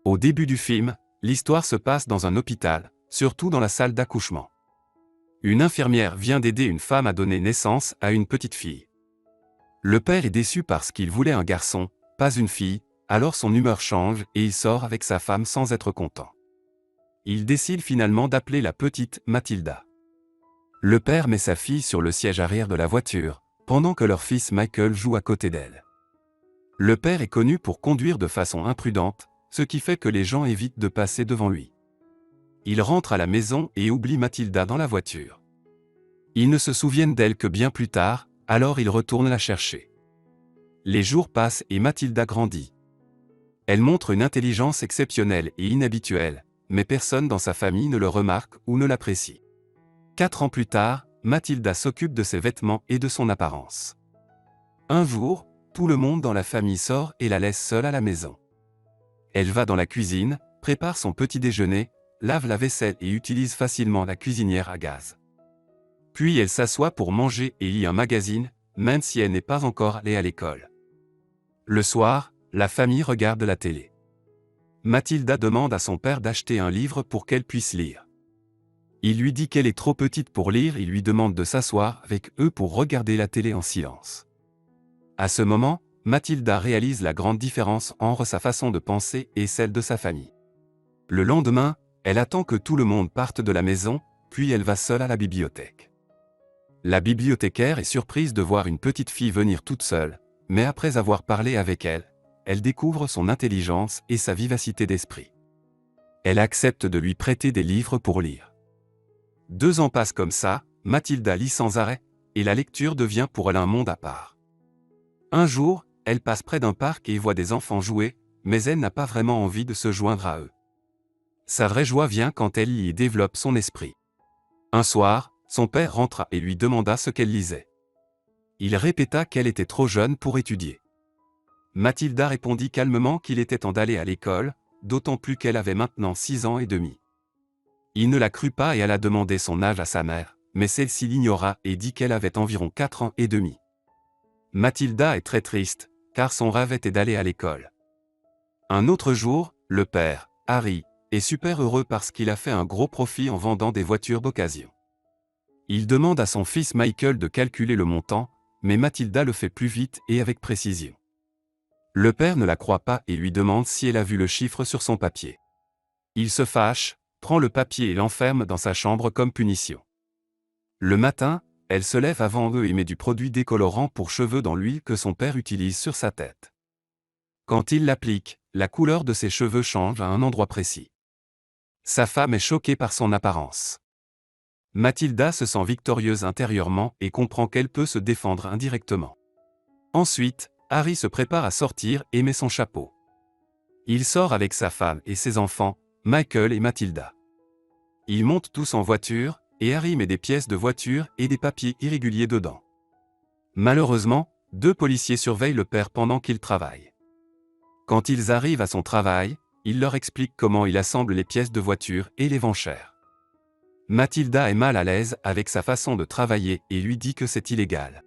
Au début du film, l'histoire se passe dans un hôpital, surtout dans la salle d'accouchement. Une infirmière vient d'aider une femme à donner naissance à une petite fille. Le père est déçu parce qu'il voulait un garçon, pas une fille, alors son humeur change et il sort avec sa femme sans être content. Il décide finalement d'appeler la petite Mathilda. Le père met sa fille sur le siège arrière de la voiture, pendant que leur fils Michael joue à côté d'elle. Le père est connu pour conduire de façon imprudente, ce qui fait que les gens évitent de passer devant lui. Il rentre à la maison et oublie Mathilda dans la voiture. Ils ne se souviennent d'elle que bien plus tard, alors il retourne la chercher. Les jours passent et Mathilda grandit. Elle montre une intelligence exceptionnelle et inhabituelle, mais personne dans sa famille ne le remarque ou ne l'apprécie. 4 ans plus tard, Mathilda s'occupe de ses vêtements et de son apparence. Un jour, tout le monde dans la famille sort et la laisse seule à la maison. Elle va dans la cuisine, prépare son petit déjeuner, lave la vaisselle et utilise facilement la cuisinière à gaz. Puis elle s'assoit pour manger et lit un magazine, même si elle n'est pas encore allée à l'école. Le soir, la famille regarde la télé. Mathilda demande à son père d'acheter un livre pour qu'elle puisse lire. Il lui dit qu'elle est trop petite pour lire et lui demande de s'asseoir avec eux pour regarder la télé en silence. À ce moment, Mathilda réalise la grande différence entre sa façon de penser et celle de sa famille. Le lendemain, elle attend que tout le monde parte de la maison, puis elle va seule à la bibliothèque. La bibliothécaire est surprise de voir une petite fille venir toute seule, mais après avoir parlé avec elle, elle découvre son intelligence et sa vivacité d'esprit. Elle accepte de lui prêter des livres pour lire. 2 ans passent comme ça, Mathilda lit sans arrêt, et la lecture devient pour elle un monde à part. Un jour, elle passe près d'un parc et voit des enfants jouer, mais elle n'a pas vraiment envie de se joindre à eux. Sa vraie joie vient quand elle y développe son esprit. Un soir, son père rentra et lui demanda ce qu'elle lisait. Il répéta qu'elle était trop jeune pour étudier. Mathilda répondit calmement qu'il était temps d'aller à l'école, d'autant plus qu'elle avait maintenant 6 ans et demi. Il ne la crut pas et alla demander son âge à sa mère, mais celle-ci l'ignora et dit qu'elle avait environ 4 ans et demi. Mathilda est très triste, car son rêve était d'aller à l'école. Un autre jour, le père, Harry, est super heureux parce qu'il a fait un gros profit en vendant des voitures d'occasion. Il demande à son fils Michael de calculer le montant, mais Mathilda le fait plus vite et avec précision. Le père ne la croit pas et lui demande si elle a vu le chiffre sur son papier. Il se fâche, prend le papier et l'enferme dans sa chambre comme punition. Le matin, elle se lève avant eux et met du produit décolorant pour cheveux dans l'huile que son père utilise sur sa tête. Quand il l'applique, la couleur de ses cheveux change à un endroit précis. Sa femme est choquée par son apparence. Mathilda se sent victorieuse intérieurement et comprend qu'elle peut se défendre indirectement. Ensuite, Harry se prépare à sortir et met son chapeau. Il sort avec sa femme et ses enfants, Michael et Mathilda. Ils montent tous en voiture, et Harry met des pièces de voiture et des papiers irréguliers dedans. Malheureusement, 2 policiers surveillent le père pendant qu'il travaille. Quand ils arrivent à son travail, il leur explique comment il assemble les pièces de voiture et les vend cher. Mathilda est mal à l'aise avec sa façon de travailler et lui dit que c'est illégal.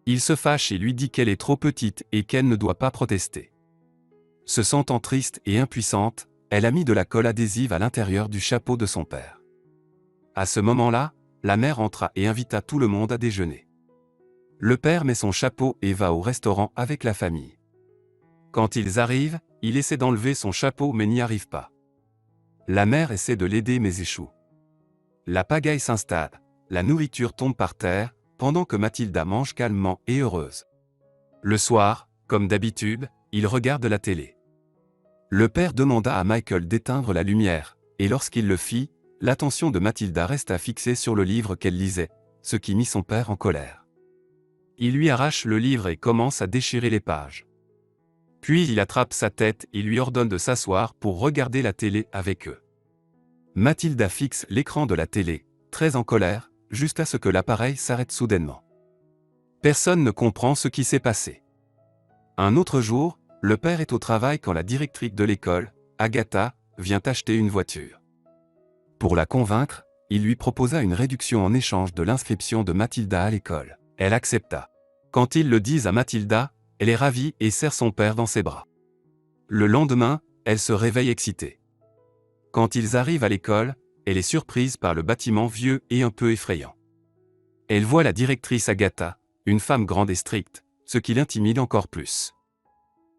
Il se fâche et lui dit qu'elle est trop petite et qu'elle ne doit pas protester. Se sentant triste et impuissante, elle a mis de la colle adhésive à l'intérieur du chapeau de son père. À ce moment-là, la mère entra et invita tout le monde à déjeuner. Le père met son chapeau et va au restaurant avec la famille. Quand ils arrivent, il essaie d'enlever son chapeau mais n'y arrive pas. La mère essaie de l'aider mais échoue. La pagaille s'installe, la nourriture tombe par terre, pendant que Mathilda mange calmement et heureuse. Le soir, comme d'habitude, il regarde la télé. Le père demanda à Michael d'éteindre la lumière, et lorsqu'il le fit, l'attention de Mathilda resta fixée sur le livre qu'elle lisait, ce qui mit son père en colère. Il lui arrache le livre et commence à déchirer les pages. Puis il attrape sa tête et lui ordonne de s'asseoir pour regarder la télé avec eux. Mathilda fixe l'écran de la télé, très en colère, jusqu'à ce que l'appareil s'arrête soudainement. Personne ne comprend ce qui s'est passé. Un autre jour, le père est au travail quand la directrice de l'école, Agatha, vient acheter une voiture. Pour la convaincre, il lui proposa une réduction en échange de l'inscription de Mathilda à l'école. Elle accepta. Quand ils le disent à Mathilda, elle est ravie et serre son père dans ses bras. Le lendemain, elle se réveille excitée. Quand ils arrivent à l'école, elle est surprise par le bâtiment vieux et un peu effrayant. Elle voit la directrice Agatha, une femme grande et stricte, ce qui l'intimide encore plus.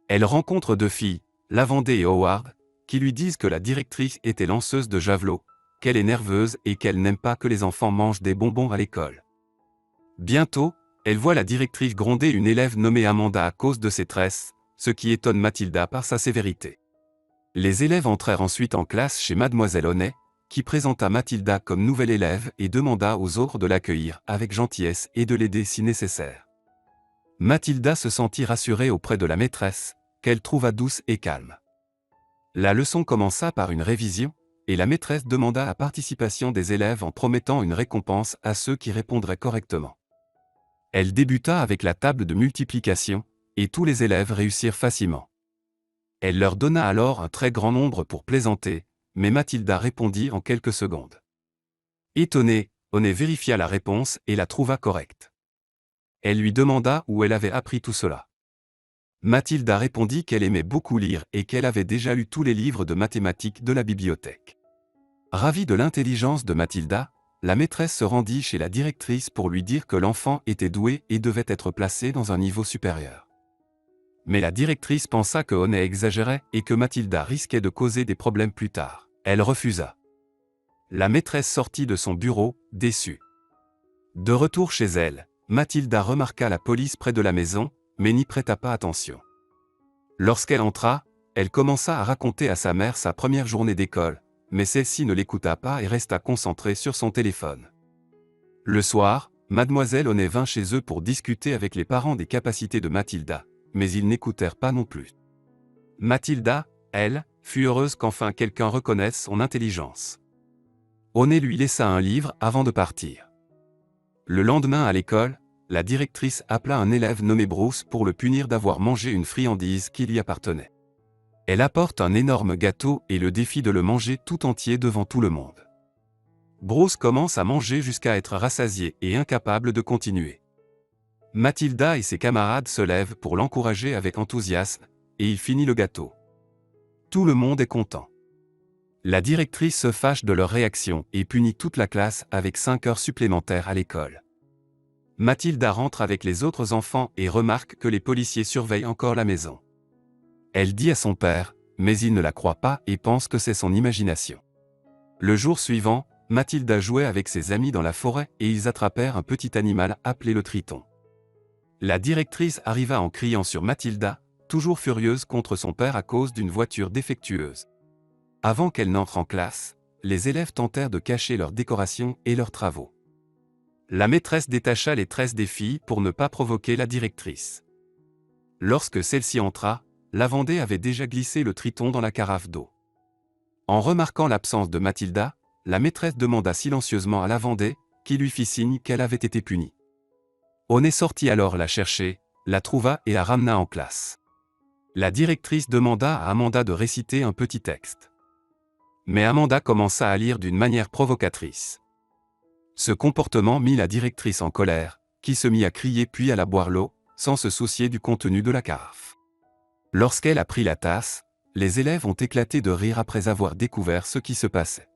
Elle rencontre deux filles, Lavendée et Howard, qui lui disent que la directrice était lanceuse de javelot, qu'elle est nerveuse et qu'elle n'aime pas que les enfants mangent des bonbons à l'école. Bientôt, elle voit la directrice gronder une élève nommée Amanda à cause de ses tresses, ce qui étonne Mathilda par sa sévérité. Les élèves entrèrent ensuite en classe chez Mademoiselle Honnet, qui présenta Mathilda comme nouvelle élève et demanda aux autres de l'accueillir avec gentillesse et de l'aider si nécessaire. Mathilda se sentit rassurée auprès de la maîtresse, qu'elle trouva douce et calme. La leçon commença par une révision, et la maîtresse demanda la participation des élèves en promettant une récompense à ceux qui répondraient correctement. Elle débuta avec la table de multiplication, et tous les élèves réussirent facilement. Elle leur donna alors un très grand nombre pour plaisanter, mais Mathilda répondit en quelques secondes. Étonnée, Honnet vérifia la réponse et la trouva correcte. Elle lui demanda où elle avait appris tout cela. Mathilda répondit qu'elle aimait beaucoup lire et qu'elle avait déjà lu tous les livres de mathématiques de la bibliothèque. Ravie de l'intelligence de Mathilda, la maîtresse se rendit chez la directrice pour lui dire que l'enfant était doué et devait être placé dans un niveau supérieur. Mais la directrice pensa que Honnet exagérait et que Mathilda risquait de causer des problèmes plus tard. Elle refusa. La maîtresse sortit de son bureau, déçue. De retour chez elle, Mathilda remarqua la police près de la maison, mais n'y prêta pas attention. Lorsqu'elle entra, elle commença à raconter à sa mère sa première journée d'école, mais celle-ci ne l'écouta pas et resta concentrée sur son téléphone. Le soir, Mademoiselle Honnet vint chez eux pour discuter avec les parents des capacités de Mathilda, mais ils n'écoutèrent pas non plus. Mathilda, elle, fut heureuse qu'enfin quelqu'un reconnaisse son intelligence. Honnet lui laissa un livre avant de partir. Le lendemain à l'école, la directrice appela un élève nommé Bruce pour le punir d'avoir mangé une friandise qui lui appartenait. Elle apporte un énorme gâteau et le défie de le manger tout entier devant tout le monde. Bruce commence à manger jusqu'à être rassasié et incapable de continuer. Mathilda et ses camarades se lèvent pour l'encourager avec enthousiasme, et il finit le gâteau. Tout le monde est content. La directrice se fâche de leur réaction et punit toute la classe avec 5 heures supplémentaires à l'école. Mathilda rentre avec les autres enfants et remarque que les policiers surveillent encore la maison. Elle dit à son père, mais il ne la croit pas et pense que c'est son imagination. Le jour suivant, Mathilda jouait avec ses amis dans la forêt et ils attrapèrent un petit animal appelé le triton. La directrice arriva en criant sur Mathilda, toujours furieuse contre son père à cause d'une voiture défectueuse. Avant qu'elle n'entre en classe, les élèves tentèrent de cacher leurs décorations et leurs travaux. La maîtresse détacha les tresses des filles pour ne pas provoquer la directrice. Lorsque celle-ci entra, Lavendée avait déjà glissé le triton dans la carafe d'eau. En remarquant l'absence de Mathilda, la maîtresse demanda silencieusement à Lavendée, qui lui fit signe qu'elle avait été punie. Honnet sortit alors la chercher, la trouva et la ramena en classe. La directrice demanda à Amanda de réciter un petit texte. Mais Amanda commença à lire d'une manière provocatrice. Ce comportement mit la directrice en colère, qui se mit à crier puis à la boire l'eau, sans se soucier du contenu de la carafe. Lorsqu'elle a pris la tasse, les élèves ont éclaté de rire après avoir découvert ce qui se passait.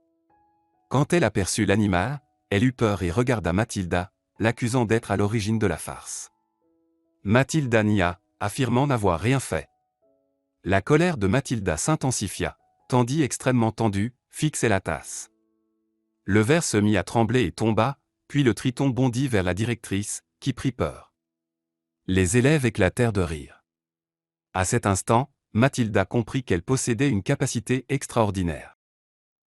Quand elle aperçut l'animal, elle eut peur et regarda Mathilda, l'accusant d'être à l'origine de la farce. Mathilda nia, affirmant n'avoir rien fait. La colère de Mathilda s'intensifia, tandis extrêmement tendue, fixait la tasse. Le verre se mit à trembler et tomba, puis le triton bondit vers la directrice, qui prit peur. Les élèves éclatèrent de rire. À cet instant, Mathilda comprit qu'elle possédait une capacité extraordinaire.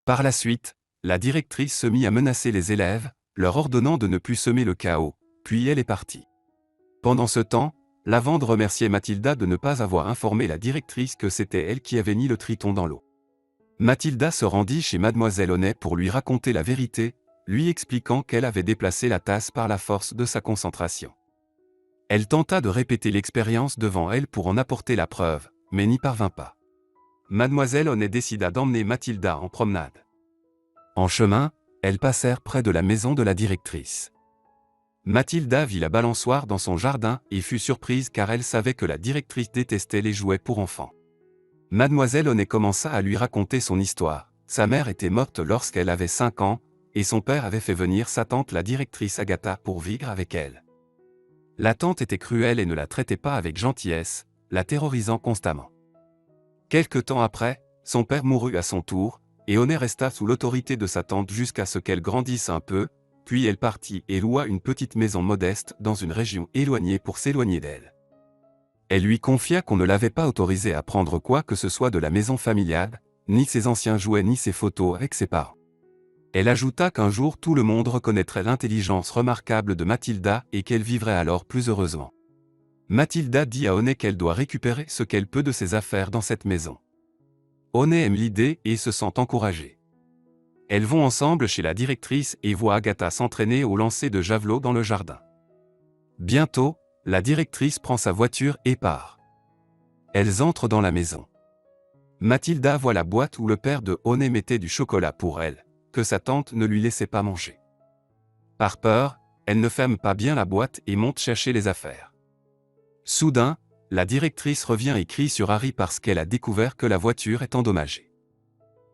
Par la suite, la directrice se mit à menacer les élèves, leur ordonnant de ne plus semer le chaos, puis elle est partie. Pendant ce temps, Lavende remerciait Mathilda de ne pas avoir informé la directrice que c'était elle qui avait mis le triton dans l'eau. Mathilda se rendit chez Mademoiselle Honnet pour lui raconter la vérité, lui expliquant qu'elle avait déplacé la tasse par la force de sa concentration. Elle tenta de répéter l'expérience devant elle pour en apporter la preuve, mais n'y parvint pas. Mademoiselle Honnet décida d'emmener Mathilda en promenade. En chemin, elles passèrent près de la maison de la directrice. Mathilda vit la balançoire dans son jardin et fut surprise car elle savait que la directrice détestait les jouets pour enfants. Mademoiselle Honnet commença à lui raconter son histoire. Sa mère était morte lorsqu'elle avait 5 ans, et son père avait fait venir sa tante la directrice Agatha pour vivre avec elle. La tante était cruelle et ne la traitait pas avec gentillesse, la terrorisant constamment. Quelque temps après, son père mourut à son tour, et Honnet resta sous l'autorité de sa tante jusqu'à ce qu'elle grandisse un peu, puis elle partit et loua une petite maison modeste dans une région éloignée pour s'éloigner d'elle. Elle lui confia qu'on ne l'avait pas autorisée à prendre quoi que ce soit de la maison familiale, ni ses anciens jouets ni ses photos avec ses parents. Elle ajouta qu'un jour tout le monde reconnaîtrait l'intelligence remarquable de Mathilda et qu'elle vivrait alors plus heureusement. Mathilda dit à Honnet qu'elle doit récupérer ce qu'elle peut de ses affaires dans cette maison. Honnet aime l'idée et se sent encouragé. Elles vont ensemble chez la directrice et voient Agatha s'entraîner au lancer de javelot dans le jardin. Bientôt, la directrice prend sa voiture et part. Elles entrent dans la maison. Mathilda voit la boîte où le père de Honnet mettait du chocolat pour elle, que sa tante ne lui laissait pas manger. Par peur, elle ne ferme pas bien la boîte et monte chercher les affaires. Soudain, la directrice revient et crie sur Harry parce qu'elle a découvert que la voiture est endommagée.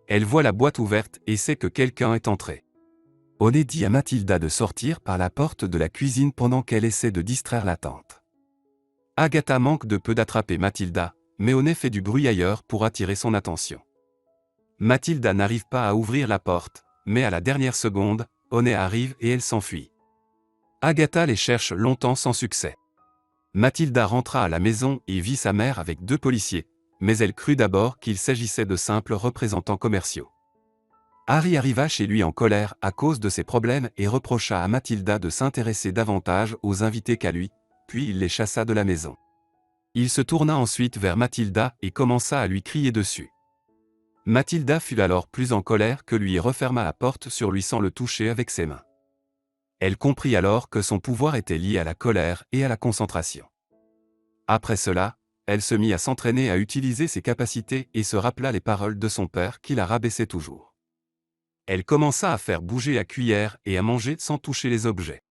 Elle voit la boîte ouverte et sait que quelqu'un est entré. Honnet dit à Mathilda de sortir par la porte de la cuisine pendant qu'elle essaie de distraire la tante. Agatha manque de peu d'attraper Mathilda, mais Honnet fait du bruit ailleurs pour attirer son attention. Mathilda n'arrive pas à ouvrir la porte, mais à la dernière seconde, Honnet arrive et elle s'enfuit. Agatha les cherche longtemps sans succès. Mathilda rentra à la maison et vit sa mère avec 2 policiers, mais elle crut d'abord qu'il s'agissait de simples représentants commerciaux. Harry arriva chez lui en colère à cause de ses problèmes et reprocha à Mathilda de s'intéresser davantage aux invités qu'à lui, puis il les chassa de la maison. Il se tourna ensuite vers Mathilda et commença à lui crier dessus. Mathilda fut alors plus en colère que lui et referma la porte sur lui sans le toucher avec ses mains. Elle comprit alors que son pouvoir était lié à la colère et à la concentration. Après cela, elle se mit à s'entraîner à utiliser ses capacités et se rappela les paroles de son père qui la rabaissait toujours. Elle commença à faire bouger la cuillère et à manger sans toucher les objets.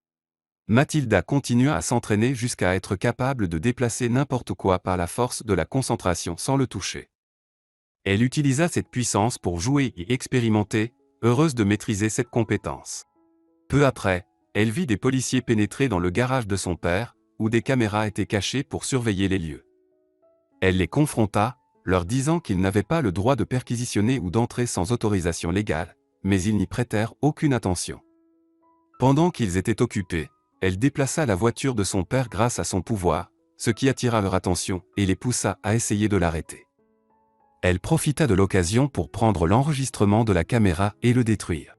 Mathilda continua à s'entraîner jusqu'à être capable de déplacer n'importe quoi par la force de la concentration sans le toucher. Elle utilisa cette puissance pour jouer et expérimenter, heureuse de maîtriser cette compétence. Peu après, elle vit des policiers pénétrer dans le garage de son père, où des caméras étaient cachées pour surveiller les lieux. Elle les confronta, leur disant qu'ils n'avaient pas le droit de perquisitionner ou d'entrer sans autorisation légale, mais ils n'y prêtèrent aucune attention. Pendant qu'ils étaient occupés, elle déplaça la voiture de son père grâce à son pouvoir, ce qui attira leur attention et les poussa à essayer de l'arrêter. Elle profita de l'occasion pour prendre l'enregistrement de la caméra et le détruire.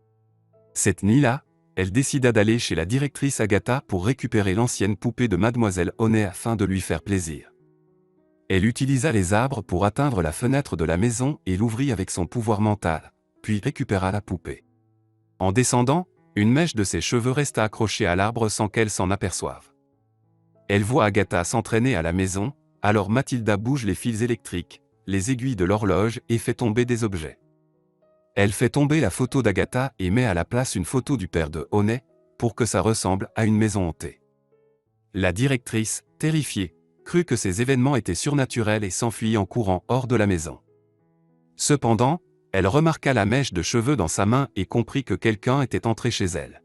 Cette nuit-là, elle décida d'aller chez la directrice Agatha pour récupérer l'ancienne poupée de Mademoiselle Honnet afin de lui faire plaisir. Elle utilisa les arbres pour atteindre la fenêtre de la maison et l'ouvrit avec son pouvoir mental, puis récupéra la poupée. En descendant, une mèche de ses cheveux resta accrochée à l'arbre sans qu'elle s'en aperçoive. Elle voit Agatha s'entraîner à la maison, alors Mathilda bouge les fils électriques, les aiguilles de l'horloge et fait tomber des objets. Elle fait tomber la photo d'Agatha et met à la place une photo du père de Honnet, pour que ça ressemble à une maison hantée. La directrice, terrifiée, crut que ces événements étaient surnaturels et s'enfuit en courant hors de la maison. Cependant, elle remarqua la mèche de cheveux dans sa main et comprit que quelqu'un était entré chez elle.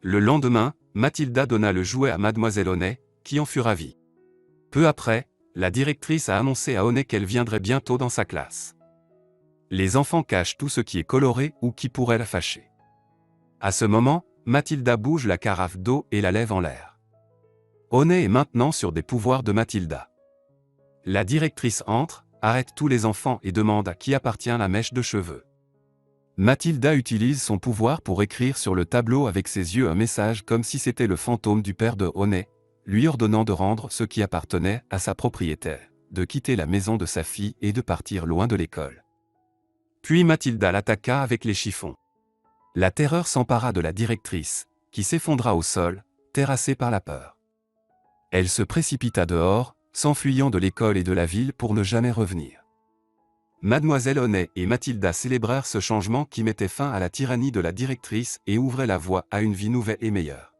Le lendemain, Mathilda donna le jouet à Mademoiselle Honnet, qui en fut ravie. Peu après, la directrice a annoncé à Honnet qu'elle viendrait bientôt dans sa classe. Les enfants cachent tout ce qui est coloré ou qui pourrait la fâcher. À ce moment, Mathilda bouge la carafe d'eau et la lève en l'air. Honnet est maintenant sur des pouvoirs de Mathilda. La directrice entre, arrête tous les enfants et demande à qui appartient la mèche de cheveux. Mathilda utilise son pouvoir pour écrire sur le tableau avec ses yeux un message comme si c'était le fantôme du père de Honnet, lui ordonnant de rendre ce qui appartenait à sa propriétaire, de quitter la maison de sa fille et de partir loin de l'école. Puis Mathilda l'attaqua avec les chiffons. La terreur s'empara de la directrice, qui s'effondra au sol, terrassée par la peur. Elle se précipita dehors, s'enfuyant de l'école et de la ville pour ne jamais revenir. Mademoiselle Honnet et Mathilda célébrèrent ce changement qui mettait fin à la tyrannie de la directrice et ouvrait la voie à une vie nouvelle et meilleure.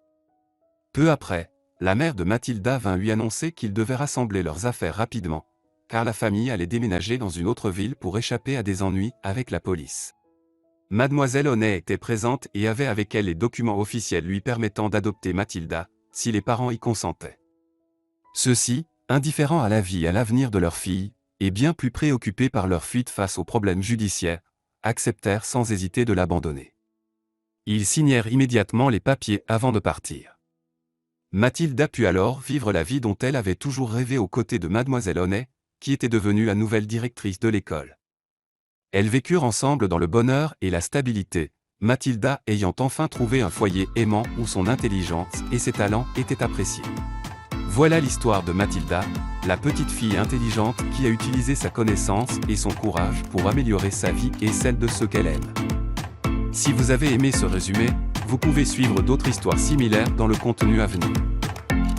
Peu après, la mère de Mathilda vint lui annoncer qu'ils devaient rassembler leurs affaires rapidement, car la famille allait déménager dans une autre ville pour échapper à des ennuis avec la police. Mademoiselle Honnet était présente et avait avec elle les documents officiels lui permettant d'adopter Mathilda, si les parents y consentaient. Ceux-ci, indifférents à la vie et à l'avenir de leur fille, et bien plus préoccupés par leur fuite face aux problèmes judiciaires, acceptèrent sans hésiter de l'abandonner. Ils signèrent immédiatement les papiers avant de partir. Mathilda put alors vivre la vie dont elle avait toujours rêvé aux côtés de Mademoiselle Honnet, qui était devenue la nouvelle directrice de l'école. Elles vécurent ensemble dans le bonheur et la stabilité, Mathilda ayant enfin trouvé un foyer aimant où son intelligence et ses talents étaient appréciés. Voilà l'histoire de Mathilda, la petite fille intelligente qui a utilisé sa connaissance et son courage pour améliorer sa vie et celle de ceux qu'elle aime. Si vous avez aimé ce résumé, vous pouvez suivre d'autres histoires similaires dans le contenu à venir.